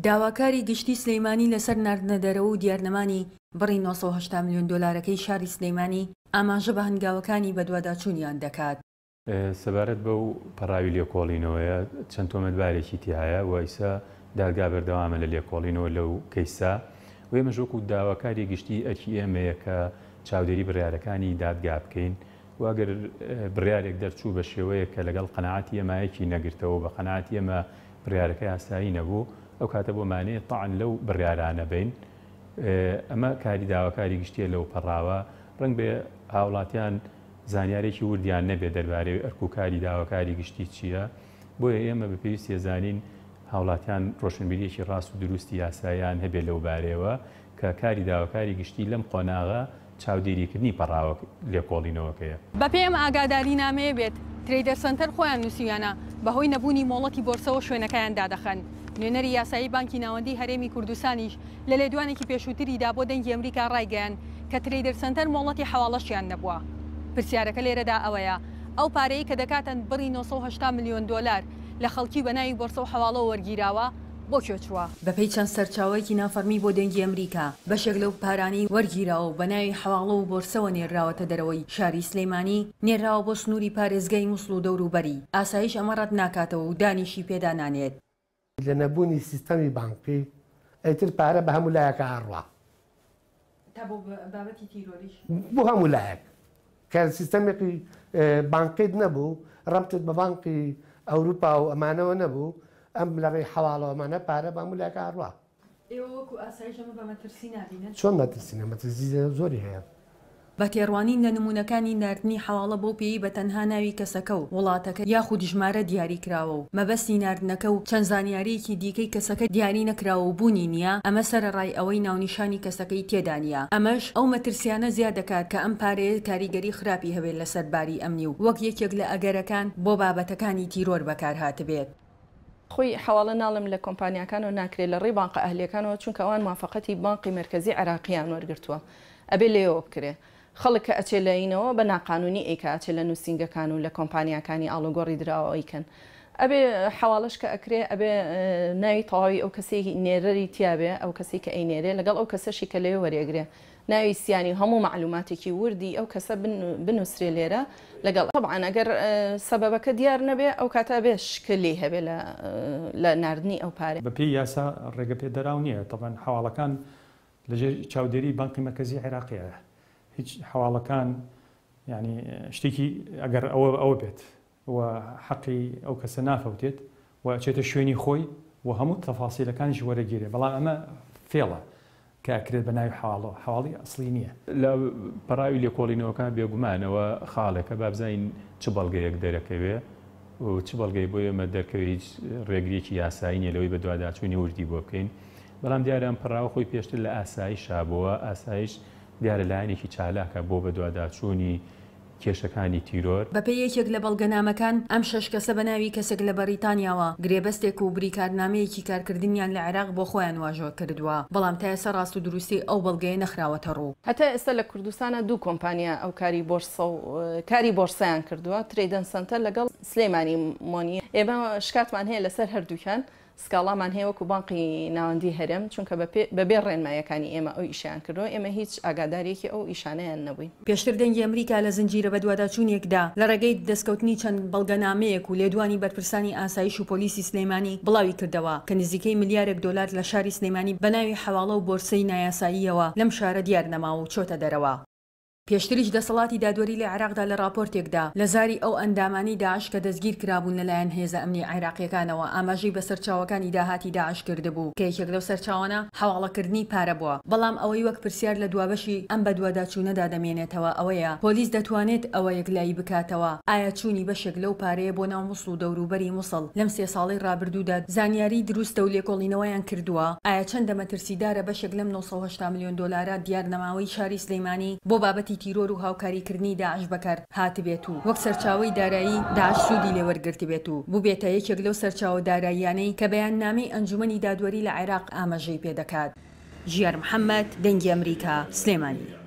داواکاری گشتی سلەیمانی لەسەر ناردنەدەرەوە و دیارنەمانی بڕی 980 میلیۆن دۆلارەکەی شاری سلەیمانی ئاماژە بە هەنگاوەکانی بەدواداچوونیان دەکات. سەبارەت بەو پەڕاوی لێکۆڵینەوەیە چەند تۆمەتبارێکی تایە و ئیسا دادگا بەردەوامە لە لێکۆڵینەوە لەو کەیسا و ئێمە ژۆک و داواکاری گشتی ئەرکی ئێمەیە کە چاودێری بڕیارەکانی دادگا بکەین واگەر بڕیارێک دەرچوو بە شێوەیە کە لەگەڵ قەناعەتی ئێمایەکی نەگرتەوە بە قەناعەتی ئێمە بڕیارەکە ئاسایی نەبوو ئەو کاتە بۆ مانێ تاعن لەو بڕیارانە بین ئەمە کاری داواکاری گشتیە لەو پەڕاوە ڕەنگ بێ هاوڵاتیان زانیارێکی وردیان نەبێت دەربارەی ئەرکوکاری داواکاری گشتی چییە بۆیە ئێمە بە پێویستی زانین هاوڵاتیان ڕۆشنبیریەکی ڕاست و دروستی یاساییان هەبێت لەو بارەوە کە کاری داواکاری گشتی لەم قۆناغا چاودێریکردنی پەڕاوە لێکۆڵینەوەکەیە. بە پێم ئاگاداری نامەیە بێت ترێدەر سنتەر خۆیان نووسیانە بەهۆی نەبوونی مۆڵەتی بۆرسەوە شوێنەکەیان دادەخەن. نوێنەری یاسایی بانکی ناوەندی هەرێمی کوردستانیش لە لێدوانێکی پێشووتریدا بۆ دەنگی ئەمریکا ڕایگەیان کە ترێدەر سنتەر مۆڵەتی حەواڵەشیان نەبووە. پرسیارەکە لێرەدا ئەوەیە ئەو پارەی کە دەکاتەن بڕی 980 میلیۆن دۆلار لە خەڵکی بەناوی بۆرسە و حەواڵەوە وەرگیراوە بۆ کوێچووە. بەپێی چەند سەرچاوەیەکی نافەرمی بۆ دەنگی ئەمریکا بەشێک لەو پارانەی وەرگیراوە و بەناوی حەواڵە و بۆرسەوە نێراوەتە دەرەوەی شاری سلەیمانی نێراوە بۆ سنووری پارێزگای مووسڵ و دەوروبەری. ئاسایش ئەمە ڕەت ناکاتەوە و دانیشی پێدا نانێت. لە نەبوونی سیستەمی بانکی ئەیتر پارە بە هەموو لایەکە ئاڕوا تا بۆ بابەتی تیرۆریش بۆ هەموو لایەک کە سیستەمێکی بانکیت نەبوو ڕەبتت بە بانکی ئەوروپا و ئەمانەوە نەبوو ئەم لە ڕێی حەواڵەوەمانە پارە بە هەموو لایەکە ئاڕوا. ئێوە وەکو ئاسایش ئەمە بە مەترسی نابینن؟ چۆن نەترسینە مەترسی زۆری هەیە. بە تێڕوانین لە نمونونەکانی ناردنی حواڵە بۆ پێی بە تەنها ناوی کەسەکە و وڵاتەکە یاخود ژمارە دیاری کراوە و مەبەستی ناردنەکە و چەند زانیاریەکی دیکەی کەسەکە دیاری نەکراوە و بوونی نییە ئەمە سەرەڕای ئەوەی ناونیشانی کەسەکەی تێدانە. ئەمەش ئەو مەترسیانە زیاد دەکات کە ئەم پارەیە کاریگەری خراپی هەبێت لەسەر باری ئەمنی و وەک یەکێک لە ئەگەرەکان بۆ بابەتەکانی تیرۆر بەکارهاتبێت. خۆی حواڵە ناڵم لە کۆمپانیەکانەوە ناکرێت لە ڕێی بانقە ئەهلیەکانەوە چونکە ئەوان موافقەتی بانقی مرکزی عێراقیان وەرگرتووە ئەبێ لێەوە بکرێ. خەڵک کە ئەچێ لەینەوە بە ناقانونی ئەیکاتێ لە نووسنگەکان و لە کۆمپانیەکانی ئاڵوگۆڕی دراوە ئەیکەن. ئەبێ حواڵش کە ئەکرێ ئەبێ ناوی تەواوی ئەو کەسێکی نێرەری تیاابێ ئەو کەسی کە ئەینێرێ لەگەڵ ئەو کەسەشی کە لێ وەرێگرێ ناوی سیانی هەموو معلوماتێکی وردی ئەو کەسە بنووسێ لێرە لەگەڵ طبعاً ئەگەر سەبەبەکە دیار نەبێ ئەو کاتە بێ شکلی هەبێ لە ناردنی ئەو پارێ. بەپێی یاسا ڕێگە پێدەراو نییە طبعاً حواڵەکان لەژێر چاودێری بانقی مرکزی عێراقیە. هیچ حواڵەکان ینی شتێکی ئەگەر ئەوە بێت و حەقی ئەو کەسە نافەوتێت و چێتە شوێنی خۆی و هەموو تەفاسیلەکانیش وەرەگیرێ بەڵام ئەمە فێڵە کە ئەکرێت بە ناوی حواڵی ئەسڵی نییە. لە پەڕاوی لێکۆڵینەوەکان بێگومانەوە خاڵێکە بابزین چ بەڵگەیەک دەرەکەوێ و چ بەڵگەی بۆ ئێمە دەرکەوێت هیچ ڕێگریەکی یاسایی نیە لەوەی بە دوواداچوونی وردی بۆ بکەین بەڵام دیارە ئەم پەڕاوە خۆی پێشتر لە ئاسایی شابووە ئاسایش دیارە لایەنێکی چالاکە بۆ بەدواداچوونی کێشەکانی تیرۆر. بەپێی یەکێک لە بەڵگەنامەکان ئەم 6 کەسە بە ناوی کەسێک لە بەریتانیاوە گرێبەستێک و بریکارنامەیەکی کارکردنیان لە عێراق بۆ خۆیان واژۆ کردووە بەڵام تا ئێستا ڕاست و دروستی ئەو بەڵگەیە نەخراوەتە ڕوو. هەتا ئێستا لە کوردستانە دوو کۆمپانیا ئەو کاری بۆرسەیان کردووە ترێدەن سنتەر لەگەڵ سلەیمانی مۆنی. ئێمە شکاتمان هەیە لەسەر هەردووکان سکاڵامان هەیە وەکو بانقی ناوەندی هەرێم چونکە بەبێ ڕێنمایەکانی ئێمە ئەو ئیشیان کردەوە ئێمە هیچ ئاگادارێکی ئەو ئیشانەیان نەبووین. پێشتر دەنگی ئەمریکا لە زنجیرە بەدواداچوونێکدا لە ڕێگەی دەستکەوتنی چەند بەڵگەنامەیەک و لێدوانی بەرپرسانی ئاسایش و پۆلیسی سلەیمانی بڵاوی کردەوە کە نزیکەی ملیارێک دۆلار لە شاری سلەیمانی بە ناوی حەواڵە و بۆرسەی نایاساییەوە لەم شارە دیار نەماوە و چۆتە دەرەوە. پێشتریش دەسەڵاتی دادوەری لە عێراقدا لە راپۆرتێکدا لە زاری ئەو ئەندامانی داعش کە دەستگیر کرابوون لەلایەن هێزە ئەمنی عێراقیەکانەوە ئاماژەی بە سەرچاوەکانی داهاتی داعش کردبوو کە یەکێک لەو سەرچاوانە حەواڵەکردنی پارە بووە بەڵام ئەوەی وەک پرسیار لە دوابەشی ئەم بەدواداچوونەدا دەمێنێتەوە ئەوەیە پۆلیس دەتوانێت ئەوە یەکلایی بکاتەوە ئایا چوونی بەشێک لەو پارەیە بۆ ناو مووسڵ و دەوروبەری مووسڵ لەم 3 ساڵەی ڕابردوودا زانیاری دروستە و لێکۆڵینەوەیان کردووە ئایا چەندە مەترسیدارە بەشێک لەم 980 میلیۆن دۆلارە دیار نەماوەی شاری سلەیمانی بۆ بابەتی تیرۆر و هاوکاریکردنی داعش بەکار هاتبێت و وەک سەرچاوەی دارایی داعش سوودی لێوەرگرتبێت و بووبێتە یەکێک لەو سەرچاوە داراییانەی کە بەیاننامەی ئەنجومەنی دادوەری لە عێراق ئاماژەی پێدەکات. ژیار محەممەد دەنگی ئەمریکا سلێمانی.